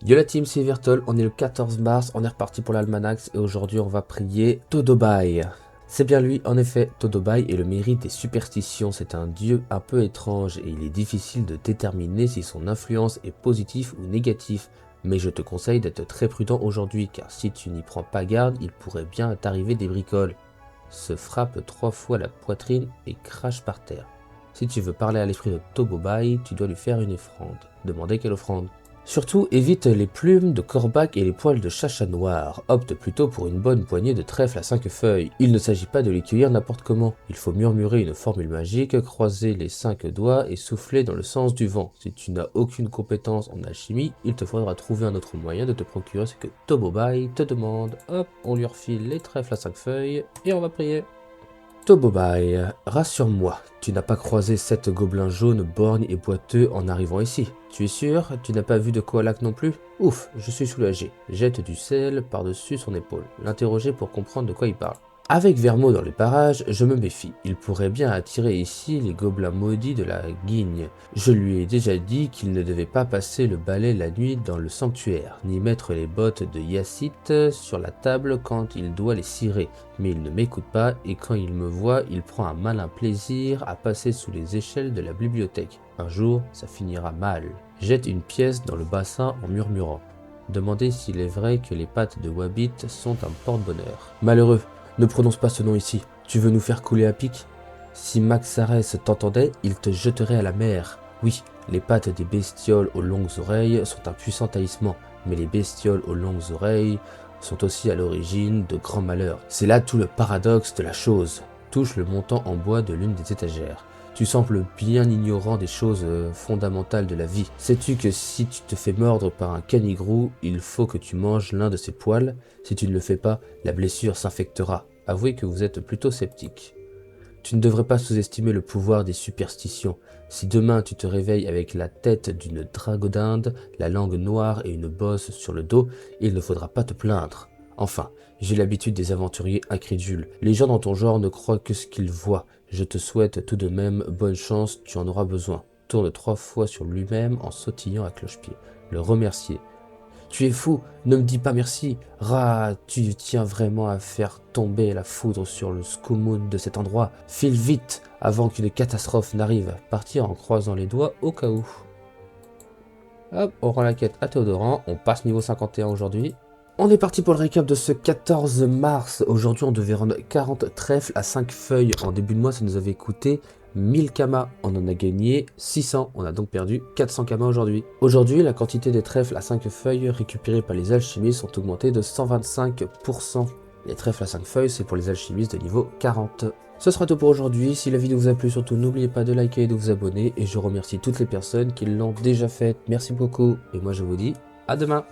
Yo la team, c'est Vertol, on est le 14 mars, on est reparti pour l'Almanax et aujourd'hui on va prier Todobai. C'est bien lui, en effet, Todobai est le mérite des superstitions, c'est un dieu un peu étrange et il est difficile de déterminer si son influence est positive ou négative. Mais je te conseille d'être très prudent aujourd'hui car si tu n'y prends pas garde, il pourrait bien t'arriver des bricoles. Se frappe 3 fois la poitrine et crache par terre. Si tu veux parler à l'esprit de Todobai, tu dois lui faire une offrande. Demandez quelle offrande. Surtout, évite les plumes de corbac et les poils de chacha noir. Opte plutôt pour une bonne poignée de trèfle à 5 feuilles. Il ne s'agit pas de les cueillir n'importe comment. Il faut murmurer une formule magique, croiser les 5 doigts et souffler dans le sens du vent. Si tu n'as aucune compétence en alchimie, il te faudra trouver un autre moyen de te procurer ce que Todobai te demande. Hop, on lui refile les trèfles à 5 feuilles et on va prier. Todobai, rassure-moi, tu n'as pas croisé 7 gobelins jaunes, borgnes et boiteux en arrivant ici. Tu es sûr? Tu n'as pas vu de Koalak non plus? Ouf, je suis soulagé. Jette du sel par-dessus son épaule. L'interroger pour comprendre de quoi il parle. Avec Vermeau dans les parages, je me méfie. Il pourrait bien attirer ici les gobelins maudits de la Guigne. Je lui ai déjà dit qu'il ne devait pas passer le balai la nuit dans le sanctuaire, ni mettre les bottes de Yacite sur la table quand il doit les cirer. Mais il ne m'écoute pas et quand il me voit, il prend un malin plaisir à passer sous les échelles de la bibliothèque. Un jour, ça finira mal. Jette une pièce dans le bassin en murmurant. Demandez s'il est vrai que les pattes de Wabbit sont un porte-bonheur. Malheureux, ne prononce pas ce nom ici. Tu veux nous faire couler à pic? Si Maxarès t'entendait, il te jeterait à la mer. Oui, les pattes des bestioles aux longues oreilles sont un puissant haïssement, mais les bestioles aux longues oreilles sont aussi à l'origine de grands malheurs. C'est là tout le paradoxe de la chose. Touche le montant en bois de l'une des étagères. Tu sembles bien ignorant des choses fondamentales de la vie. Sais-tu que si tu te fais mordre par un canigrou, il faut que tu manges l'un de ses poils? Si tu ne le fais pas, la blessure s'infectera. Avouez que vous êtes plutôt sceptique. Tu ne devrais pas sous-estimer le pouvoir des superstitions. Si demain tu te réveilles avec la tête d'une dragodinde, la langue noire et une bosse sur le dos, il ne faudra pas te plaindre. Enfin, j'ai l'habitude des aventuriers incrédules. Les gens dans ton genre ne croient que ce qu'ils voient. Je te souhaite tout de même bonne chance, tu en auras besoin. Tourne 3 fois sur lui-même en sautillant à cloche-pied. Le remercier. Tu es fou, ne me dis pas merci. Tu tiens vraiment à faire tomber la foudre sur le Skumun de cet endroit. File vite avant qu'une catastrophe n'arrive. Partir en croisant les doigts au cas où. Hop, on rend la quête à Théodoran. On passe niveau 51 aujourd'hui. On est parti pour le récap de ce 14 mars. Aujourd'hui, on devait rendre 40 trèfles à 5 feuilles. En début de mois, ça nous avait coûté 1000 kamas. On en a gagné 600. On a donc perdu 400 kamas aujourd'hui. Aujourd'hui, la quantité des trèfles à 5 feuilles récupérées par les alchimistes sont augmentées de 125%. Les trèfles à 5 feuilles, c'est pour les alchimistes de niveau 40. Ce sera tout pour aujourd'hui. Si la vidéo vous a plu, surtout n'oubliez pas de liker et de vous abonner. Et je remercie toutes les personnes qui l'ont déjà fait. Merci beaucoup. Et moi, je vous dis à demain.